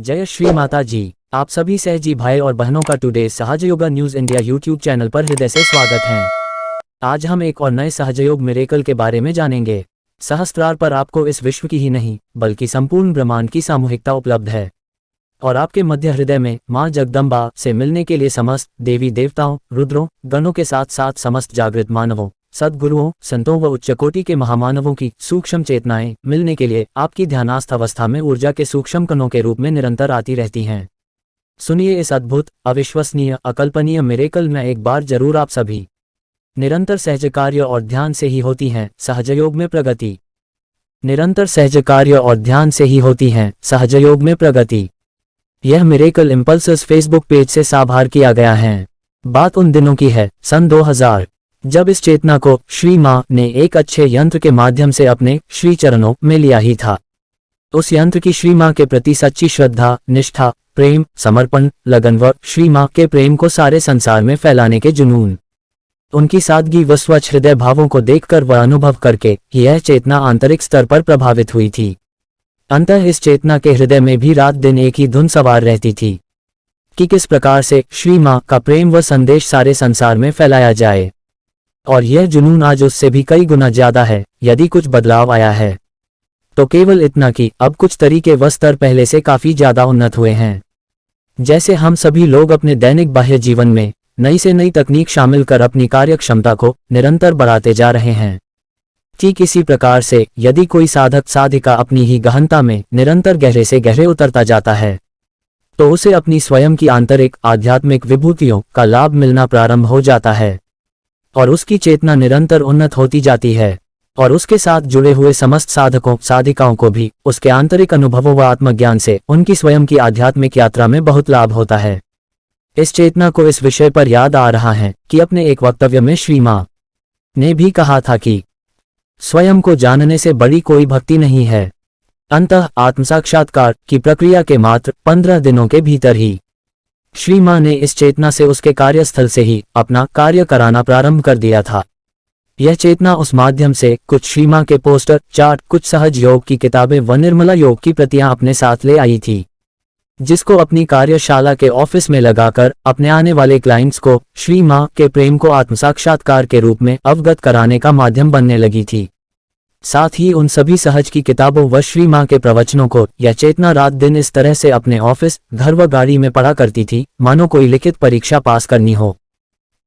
जय श्री माता जी। आप सभी सहजी भाई और बहनों का today Sahajayoga news India YouTube channel पर हृदय से स्वागत है। आज हम एक और नए सहजयोग मिरेकल के बारे में जानेंगे। सहस्त्रार पर आपको इस विश्व की ही नहीं बल्कि संपूर्ण ब्रह्मांड की सामूहिकता उपलब्ध है और आपके मध्य हृदय में माँ जगदम्बा से मिलने के लिए समस्त देवी देवताओं, रुद्रों, गणों के साथ साथ समस्त जागृत मानवों, सद्गुरुओं, संतों व उच्च कोटि के महामानवों की सूक्ष्म चेतनाएं मिलने के लिए आपकी ध्यानास्थ अवस्था में ऊर्जा के सूक्ष्म कणों के रूप में निरंतर आती रहती हैं। सुनिए इस अद्भुत, अविश्वसनीय, अकल्पनीय मिरेकल में एक बार जरूर आप सभी। निरंतर सहज कार्य और ध्यान से ही होती हैं सहजयोग में प्रगति। निरंतर सहज कार्य और ध्यान से ही होती हैं सहजयोग में प्रगति। यह मिरेकल इम्पल्सेस फेसबुक पेज से साभार किया गया है। बात उन दिनों की है, सन 2000, जब इस चेतना को श्री माँ ने एक अच्छे यंत्र के माध्यम से अपने श्री चरणों में लिया ही था। उस यंत्र की श्री माँ के प्रति सच्ची श्रद्धा, निष्ठा, प्रेम, समर्पण, लगन व श्री माँ के प्रेम को सारे संसार में फैलाने के जुनून, उनकी सादगी व स्वच्छ हृदय भावों को देखकर व अनुभव करके यह चेतना आंतरिक स्तर पर प्रभावित हुई थी। अंततः इस चेतना के हृदय में भी रात दिन एक ही धुन सवार रहती थी कि किस प्रकार से श्री माँ का प्रेम व संदेश सारे संसार में फैलाया जाए। और यह जुनून आज उससे भी कई गुना ज्यादा है। यदि कुछ बदलाव आया है तो केवल इतना कि अब कुछ तरीके व स्तर पहले से काफी ज्यादा उन्नत हुए हैं। जैसे हम सभी लोग अपने दैनिक बाह्य जीवन में नई से नई तकनीक शामिल कर अपनी कार्य क्षमता को निरंतर बढ़ाते जा रहे हैं। ठीक इसी प्रकार से यदि कोई साधक साधिका अपनी ही गहनता में निरंतर गहरे से गहरे उतरता जाता है तो उसे अपनी स्वयं की आंतरिक आध्यात्मिक विभूतियों का लाभ मिलना प्रारंभ हो जाता है और उसकी चेतना निरंतर उन्नत होती जाती है और उसके साथ जुड़े हुए समस्त साधकों साधिकाओं को भी उसके आंतरिक अनुभवों व आत्मज्ञान से उनकी स्वयं की आध्यात्मिक यात्रा में बहुत लाभ होता है। इस चेतना को इस विषय पर याद आ रहा है कि अपने एक वक्तव्य में श्री माँ ने भी कहा था कि स्वयं को जानने से बड़ी कोई भक्ति नहीं है। अंततः आत्मसाक्षात्कार की प्रक्रिया के मात्र 15 दिनों के भीतर ही श्री माँ ने इस चेतना से उसके कार्यस्थल से ही अपना कार्य कराना प्रारंभ कर दिया था। यह चेतना उस माध्यम से कुछ श्री माँ के पोस्टर, चार्ट, कुछ सहज योग की किताबें व निर्मला योग की प्रतियां अपने साथ ले आई थी, जिसको अपनी कार्यशाला के ऑफिस में लगाकर अपने आने वाले क्लाइंट्स को श्री माँ के प्रेम को आत्मसाक्षात्कार के रूप में अवगत कराने का माध्यम बनने लगी थी। साथ ही उन सभी सहज की किताबों व श्री माँ के प्रवचनों को यह चेतना रात दिन इस तरह से अपने ऑफिस, घर व गाड़ी में पढ़ा करती थी मानो कोई लिखित परीक्षा पास करनी हो।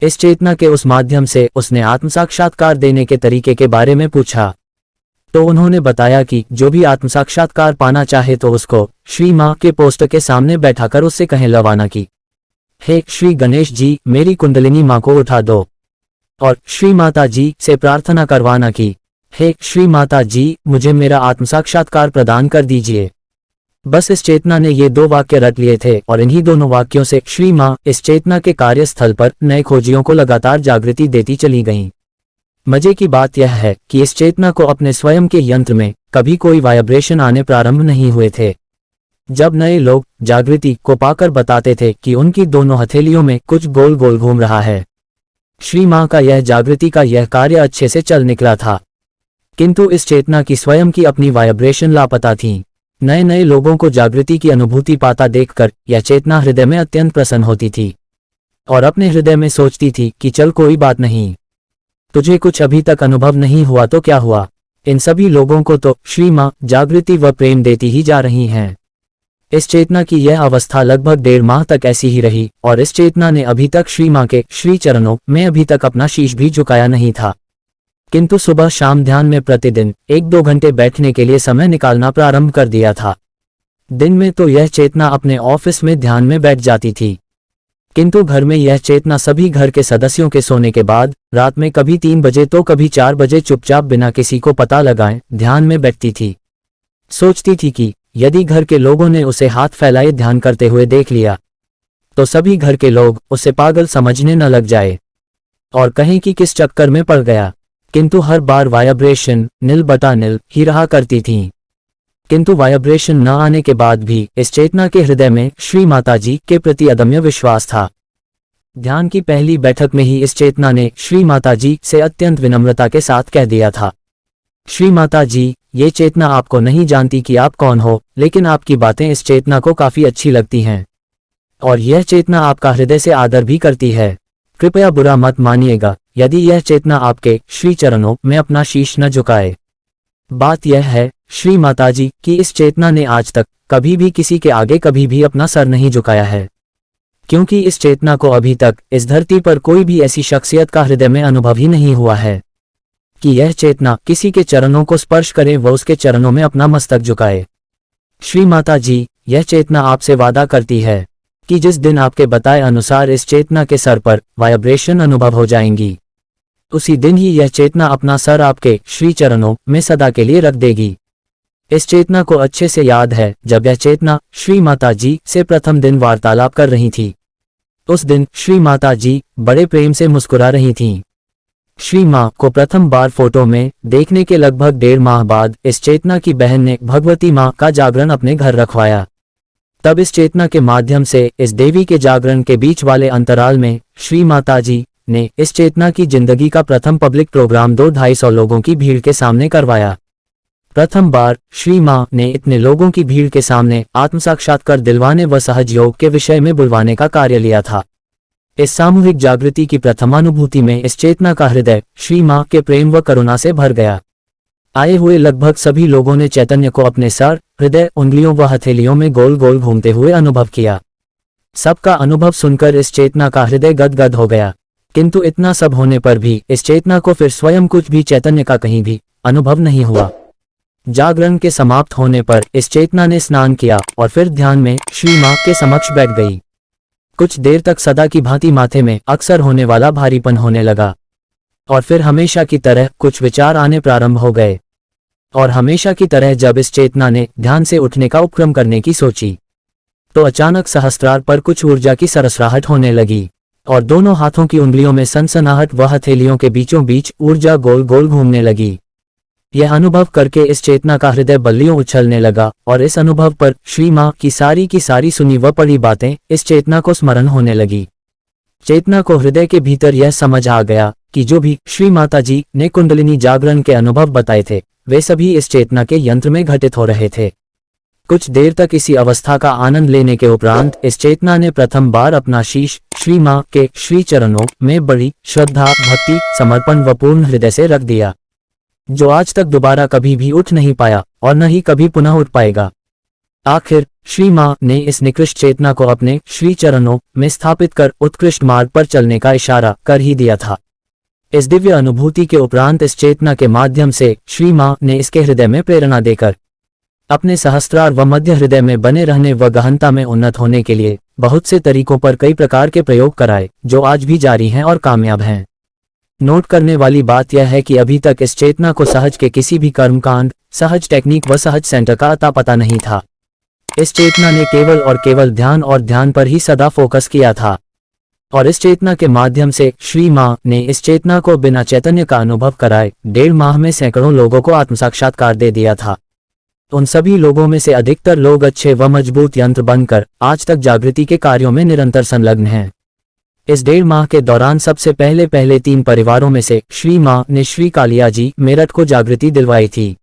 इस चेतना के उस माध्यम से उसने आत्मसाक्षात्कार देने के तरीके के बारे में पूछा तो उन्होंने बताया कि जो भी आत्मसाक्षात्कार पाना चाहे तो उसको श्री माँ के पोस्टर के सामने बैठाकर उससे कहें लवाना कि हे श्री गणेश जी, मेरी कुंडलिनी माँ को उठा दो, और श्री माता जी से प्रार्थना करवाना कि हे श्री माता जी, मुझे मेरा आत्मसाक्षात्कार प्रदान कर दीजिए। बस इस चेतना ने ये 2 वाक्य रट लिए थे और इन्हीं दोनों वाक्यों से श्री माँ इस चेतना के कार्यस्थल पर नए खोजियों को लगातार जागृति देती चली गईं। मजे की बात यह है कि इस चेतना को अपने स्वयं के यंत्र में कभी कोई वाइब्रेशन आने प्रारंभ नहीं हुए थे। जब नए लोग जागृति को पाकर बताते थे कि उनकी दोनों हथेलियों में कुछ गोल गोल घूम रहा है, श्री माँ का यह जागृति का यह कार्य अच्छे से चल निकला था, किंतु इस चेतना की स्वयं की अपनी वाइब्रेशन लापता थी। नए नए लोगों को जागृति की अनुभूति पाता देखकर यह चेतना हृदय में अत्यंत प्रसन्न होती थी और अपने हृदय में सोचती थी कि चल कोई बात नहीं, तुझे कुछ अभी तक अनुभव नहीं हुआ तो क्या हुआ, इन सभी लोगों को तो श्री माँ जागृति व प्रेम देती ही जा रही हैं। इस चेतना की यह अवस्था लगभग 1.5 माह तक ऐसी ही रही और इस चेतना ने अभी तक श्री माँ के श्री चरणों में अभी तक अपना शीश भी झुकाया नहीं था, किंतु सुबह शाम ध्यान में प्रतिदिन 1-2 घंटे बैठने के लिए समय निकालना प्रारंभ कर दिया था। दिन में तो यह चेतना अपने ऑफिस में ध्यान में बैठ जाती थी, किंतु घर में यह चेतना सभी घर के सदस्यों के सोने के बाद रात में कभी 3 बजे तो कभी 4 बजे चुपचाप बिना किसी को पता लगाए ध्यान में बैठती थी। सोचती थी कि यदि घर के लोगों ने उसे हाथ फैलाए ध्यान करते हुए देख लिया तो सभी घर के लोग उसे पागल समझने न लग जाए और कहें कि किस चक्कर में पड़ गया, किंतु हर बार वाइब्रेशन नील बटा नील ही रहा करती थीं। किंतु वाइब्रेशन न आने के बाद भी इस चेतना के हृदय में श्री माता जी के प्रति अदम्य विश्वास था। ध्यान की पहली बैठक में ही इस चेतना ने श्री माता जी से अत्यंत विनम्रता के साथ कह दिया था, श्री माता जी, ये चेतना आपको नहीं जानती कि आप कौन हो, लेकिन आपकी बातें इस चेतना को काफी अच्छी लगती हैं। और यह चेतना आपका हृदय से आदर भी करती है। कृपया बुरा मत मानिएगा यदि यह चेतना आपके श्री चरणों में अपना शीश न झुकाए। बात यह है श्री माताजी कि इस चेतना ने आज तक कभी भी किसी के आगे कभी भी अपना सर नहीं झुकाया है, क्योंकि इस चेतना को अभी तक इस धरती पर कोई भी ऐसी शख्सियत का हृदय में अनुभव ही नहीं हुआ है कि यह चेतना किसी के चरणों को स्पर्श करे व उसके चरणों में अपना मस्तक झुकाए। श्री माता जी, यह चेतना आपसे वादा करती है कि जिस दिन आपके बताए अनुसार इस चेतना के सर पर वाइब्रेशन अनुभव हो जाएंगी, उसी दिन ही यह चेतना अपना सर आपके श्री चरणों में सदा के लिए रख देगी। इस चेतना को अच्छे से याद है जब यह चेतना श्री माता जी से प्रथम दिन वार्तालाप कर रही थी। उस दिन श्री माता जी बड़े प्रेम से मुस्कुरा रही थीं। श्री मां को प्रथम बार फोटो में देखने के लगभग 1.5 माह बाद इस चेतना की बहन ने भगवती मां का जागरण अपने घर रखवाया। तब इस चेतना के माध्यम से इस देवी के जागरण के बीच वाले अंतराल में श्री माता जी ने इस चेतना की जिंदगी का प्रथम पब्लिक प्रोग्राम 200-250 लोगों की भीड़ के सामने करवाया। प्रथम बार श्री मां ने इतने लोगों की भीड़ के सामने आत्मसाक्षात्कार दिलवाने व सहज योग के विषय में बुलवाने का कार्य लिया था। इस सामूहिक जागृति की प्रथमानुभूति में इस चेतना का हृदय श्री मां के प्रेम व करुणा से भर गया। आए हुए लगभग सभी लोगों ने चैतन्य को अपने सर, हृदय, उंगलियों व हथेलियों में गोल गोल घूमते हुए अनुभव किया। सबका अनुभव सुनकर इस चेतना का हृदय गदगद हो गया, किंतु इतना सब होने पर भी इस चेतना को फिर स्वयं कुछ भी चैतन्य का कहीं भी अनुभव नहीं हुआ। जागरण के समाप्त होने पर इस चेतना ने स्नान किया और फिर ध्यान में श्री मां के समक्ष बैठ गई। कुछ देर तक सदा की भांति माथे में अक्सर होने वाला भारीपन होने लगा और फिर हमेशा की तरह कुछ विचार आने प्रारंभ हो गए। और हमेशा की तरह जब इस चेतना ने ध्यान से उठने का उपक्रम करने की सोची, तो अचानक सहस्त्रार पर कुछ ऊर्जा की सरसराहट होने लगी और दोनों हाथों की उंगलियों में सनसनाहट व हथेलियों के बीचों बीच ऊर्जा गोल गोल घूमने लगी। यह अनुभव करके इस चेतना का हृदय बल्लियों उछलने लगा और इस अनुभव पर श्री मां की सारी सुनी व पढ़ी बातें इस चेतना को स्मरण होने लगी। चेतना को हृदय के भीतर यह समझ आ गया कि जो भी श्री माता जी ने कुंडलिनी जागरण के अनुभव बताए थे वे सभी इस चेतना के यंत्र में घटित हो रहे थे। कुछ देर तक इसी अवस्था का आनंद लेने के उपरांत इस चेतना ने प्रथम बार अपना शीश श्री मां के श्री चरणों में बड़ी श्रद्धा, भक्ति, समर्पण व पूर्ण हृदय से रख दिया, जो आज तक दोबारा कभी भी उठ नहीं पाया और न ही कभी पुनः उठ पाएगा। आखिर श्री मां ने इस निकृष्ट चेतना को अपने श्री चरणों में स्थापित कर उत्कृष्ट मार्ग पर चलने का इशारा कर ही दिया था। इस दिव्य अनुभूति के उपरांत इस चेतना के माध्यम से श्री मां ने इसके हृदय में प्रेरणा देकर अपने सहस्त्रार व मध्य हृदय में बने रहने व गहनता में उन्नत होने के लिए बहुत से तरीकों पर कई प्रकार के प्रयोग कराए, जो आज भी जारी हैं और कामयाब हैं। नोट करने वाली बात यह है कि अभी तक इस चेतना को सहज के किसी भी कर्मकांड, सहज टेक्निक व सहज सेंटर का अता पता नहीं था। इस चेतना ने केवल और केवल ध्यान और ध्यान पर ही सदा फोकस किया था और इस चेतना के माध्यम से श्री मां ने इस चेतना को बिना चैतन्य का अनुभव कराए 1.5 माह में सैकड़ों लोगों को आत्मसाक्षात्कार दे दिया था। उन सभी लोगों में से अधिकतर लोग अच्छे व मजबूत यंत्र बनकर आज तक जागृति के कार्यों में निरंतर संलग्न हैं। इस 1.5 माह के दौरान सबसे पहले 3 परिवारों में से श्री मां ने श्री कालिया जी मेरठ को जागृति दिलवाई थी,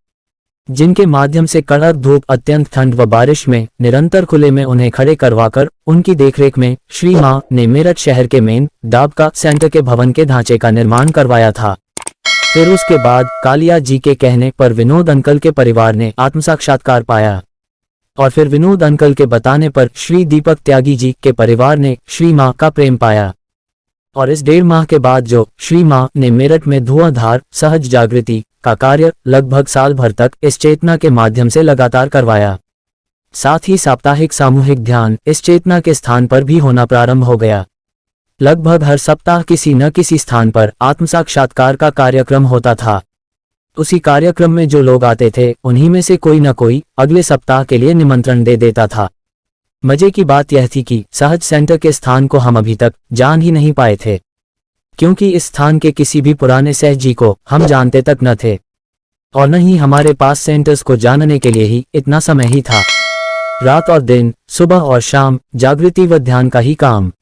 जिनके माध्यम से कड़क धूप, अत्यंत ठंड व बारिश में निरंतर खुले में उन्हें खड़े करवाकर उनकी देखरेख में श्री मां ने मेरठ शहर के मेन दाबका सेंटर के भवन के ढांचे का निर्माण करवाया था। फिर उसके बाद कालिया जी के कहने पर विनोद अंकल के परिवार ने आत्मसाक्षात्कार पाया और फिर विनोद अंकल के बताने पर श्री दीपक त्यागी जी के परिवार ने श्री मां का प्रेम पाया। और इस 1.5 माह के बाद जो श्री मां ने मेरठ में धुआंधार सहज जागृति का कार्य लगभग साल भर तक इस चेतना के माध्यम से लगातार करवाया। साथ ही साप्ताहिक सामूहिक ध्यान इस चेतना के स्थान पर भी होना प्रारंभ हो गया। लगभग हर सप्ताह किसी न किसी स्थान पर आत्मसाक्षात्कार का कार्यक्रम होता था। उसी कार्यक्रम में जो लोग आते थे उन्हीं में से कोई न कोई अगले सप्ताह के लिए निमंत्रण दे देता था। मजे की बात यह थी कि सहज सेंटर के स्थान को हम अभी तक जान ही नहीं पाए थे, क्योंकि इस स्थान के किसी भी पुराने सहज जी को हम जानते तक न थे और न ही हमारे पास सेंटर्स को जानने के लिए ही इतना समय ही था। रात और दिन, सुबह और शाम जागृति व ध्यान का ही काम।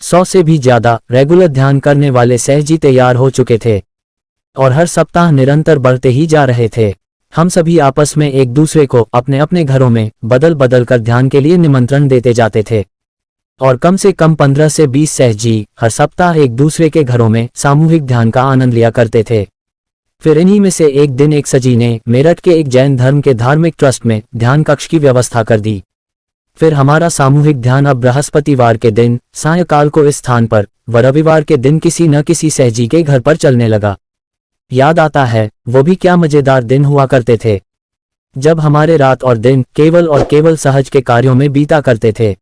100 से भी ज्यादा रेगुलर ध्यान करने वाले सहज जी तैयार हो चुके थे और हर सप्ताह निरंतर बढ़ते ही जा रहे थे। हम सभी आपस में एक दूसरे को अपने अपने घरों में बदल बदल कर ध्यान के लिए निमंत्रण देते जाते थे और कम से कम 15 से 20 सहजी हर सप्ताह एक दूसरे के घरों में सामूहिक ध्यान का आनंद लिया करते थे। फिर इन्हीं में से एक दिन एक सजी ने मेरठ के एक जैन धर्म के धार्मिक ट्रस्ट में ध्यान कक्ष की व्यवस्था कर दी। फिर हमारा सामूहिक ध्यान अब बृहस्पतिवार के दिन सायंकाल को इस स्थान पर व रविवार के दिन किसी न किसी सहजी के घर पर चलने लगा। याद आता है वो भी क्या मजेदार दिन हुआ करते थे, जब हमारे रात और दिन केवल और केवल सहज के कार्यों में बीता करते थे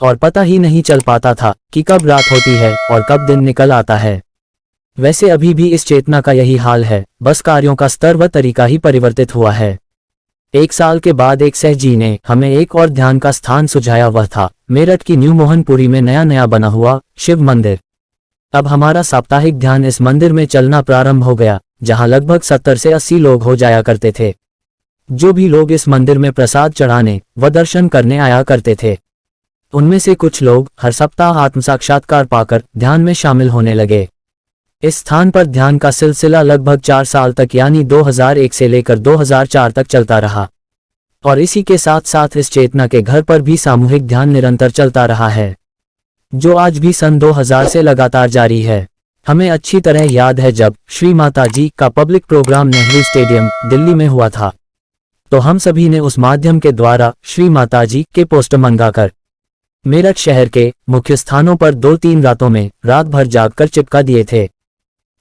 और पता ही नहीं चल पाता था कि कब रात होती है और कब दिन निकल आता है। वैसे अभी भी इस चेतना का यही हाल है, बस कार्यों का स्तर व तरीका ही परिवर्तित हुआ है। एक साल के बाद एक सहजी ने हमें एक और ध्यान का स्थान सुझाया, वह था मेरठ की न्यू मोहनपुरी में नया बना हुआ शिव मंदिर। अब हमारा साप्ताहिक ध्यान इस मंदिर में चलना प्रारंभ हो गया, जहां लगभग 70 से 80 लोग हो जाया करते थे। जो भी लोग इस मंदिर में प्रसाद चढ़ाने व दर्शन करने आया करते थे, उनमें से कुछ लोग हर सप्ताह आत्म साक्षात्कार पाकर ध्यान में शामिल होने लगे। इस स्थान पर ध्यान का सिलसिला लगभग 4 साल तक यानी 2001 से लेकर 2004 तक चलता रहा और इसी के साथ साथ इस चेतना के घर पर भी सामूहिक ध्यान निरंतर चलता रहा है, जो आज भी सन 2000 से लगातार जारी है। हमें अच्छी तरह याद है जब श्री माता जी का public programme Nehru stadium Delhi में हुआ था, तो हम सभी ने उस माध्यम के द्वारा श्री माता जी के पोस्टर मंगाकर मेरठ शहर के मुख्य स्थानों पर 2-3 रातों में रात भर जागकर चिपका दिए थे।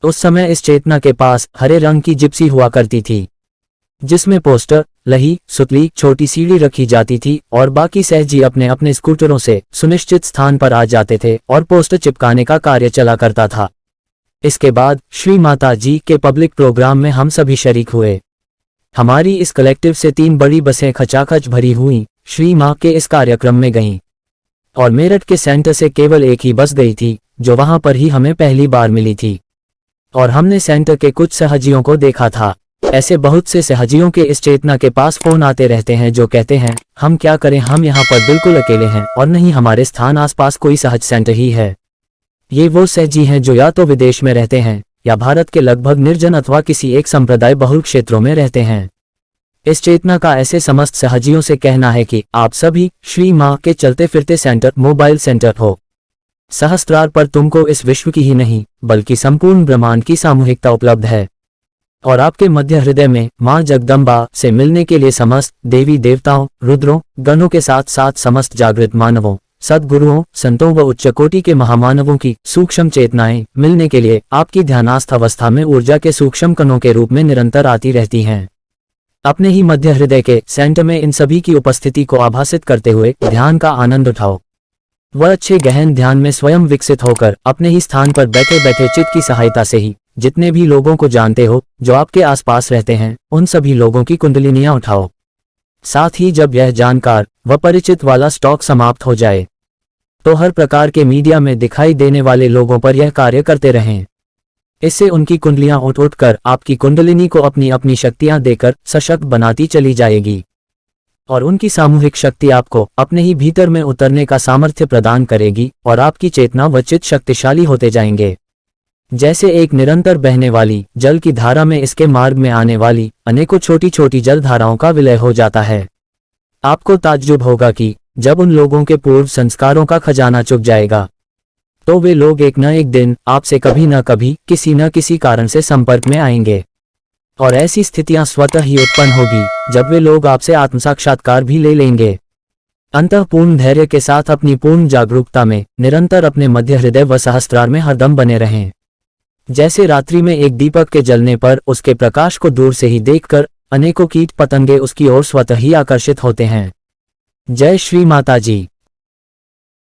उस समय इस चेतना के पास हरे रंग की जिप्सी हुआ करती थी, जिसमें पोस्टर, लही, सुतली, छोटी सीढ़ी रखी जाती थी और बाकी सहजी अपने अपने स्कूटरों से सुनिश्चित स्थान पर आ जाते थे और पोस्टर चिपकाने का कार्य चला करता था। इसके बाद श्री माता जी के पब्लिक प्रोग्राम में हम सभी शरीक हुए। हमारी इस कलेक्टिव से 3 बड़ी बसें खचाखच भरी हुई श्री मां के इस कार्यक्रम में गईं और मेरठ के सेंटर से केवल एक ही बस गई थी, जो वहां पर ही हमें पहली बार मिली थी और हमने सेंटर के कुछ सहजियों को देखा था। ऐसे बहुत से सहजियों के इस चेतना के पास फोन आते रहते हैं जो कहते हैं, हम क्या करें, हम यहाँ पर बिल्कुल अकेले हैं और नहीं हमारे स्थान आसपास कोई सहज सेंटर ही है। ये वो सहजी हैं जो या तो विदेश में रहते हैं या भारत के लगभग निर्जन अथवा किसी एक संप्रदाय बहुल क्षेत्रों में रहते हैं। इस चेतना का ऐसे समस्त सहजियों से कहना है कि आप सभी श्री मां के चलते फिरते सेंटर मोबाइल सेंटर हो। सहस्त्रार पर तुमको इस विश्व की ही नहीं बल्कि संपूर्ण ब्रह्मांड की सामूहिकता उपलब्ध है और आपके मध्य हृदय में मां जगदम्बा से मिलने के लिए समस्त देवी देवताओं, रुद्रों, गणों के साथ साथ समस्त जागृत मानवों, सद्गुरुओं, संतों व उच्च कोटि के महामानवों की सूक्ष्म चेतनाएं मिलने के लिए आपकी ध्यानास्थ अवस्था में ऊर्जा के सूक्ष्म कणों के रूप में निरंतर आती रहती हैं। अपने ही मध्य हृदय के सेंटर में इन सभी की उपस्थिति को आभासित करते हुए ध्यान का आनंद उठाओ। वह अच्छे गहन ध्यान में स्वयं विकसित होकर अपने ही स्थान पर बैठे बैठे चित्त की सहायता से ही जितने भी लोगों को जानते हो जो आपके आसपास रहते हैं, उन सभी लोगों की कुंडलिनियां उठाओ। साथ ही जब यह जानकार व परिचित वाला स्टॉक समाप्त हो जाए तो हर प्रकार के मीडिया में दिखाई देने वाले लोगों पर यह कार्य करते रहें। इससे उनकी कुंडलियां उठ उठ कर आपकी कुंडलिनी को अपनी अपनी शक्तियां देकर सशक्त बनाती चली जाएगी और उनकी सामूहिक शक्ति आपको अपने ही भीतर में उतरने का सामर्थ्य प्रदान करेगी और आपकी चेतना व चित्त शक्तिशाली होते जाएंगे। जैसे एक निरंतर बहने वाली जल की धारा में इसके मार्ग में आने वाली अनेकों छोटी छोटी जल धाराओं का विलय हो जाता है। आपको ताज्जुब होगा कि जब उन लोगों के पूर्व संस्कारों का खजाना चुक जाएगा तो वे लोग एक न एक दिन आपसे कभी न कभी किसी न किसी कारण से संपर्क में आएंगे और ऐसी स्थितियां स्वतः ही उत्पन्न होगी जब वे लोग आपसे आत्म साक्षात्कार भी ले लेंगे। अंतःपूर्ण धैर्य के साथ अपनी पूर्ण जागरूकता में निरंतर अपने मध्य हृदय व सहस्त्रार में हरदम बने रहें। जैसे रात्रि में एक दीपक के जलने पर उसके प्रकाश को दूर से ही देखकर अनेकों कीट पतंगे उसकी ओर स्वतः ही आकर्षित होते हैं। जय श्री माता जी।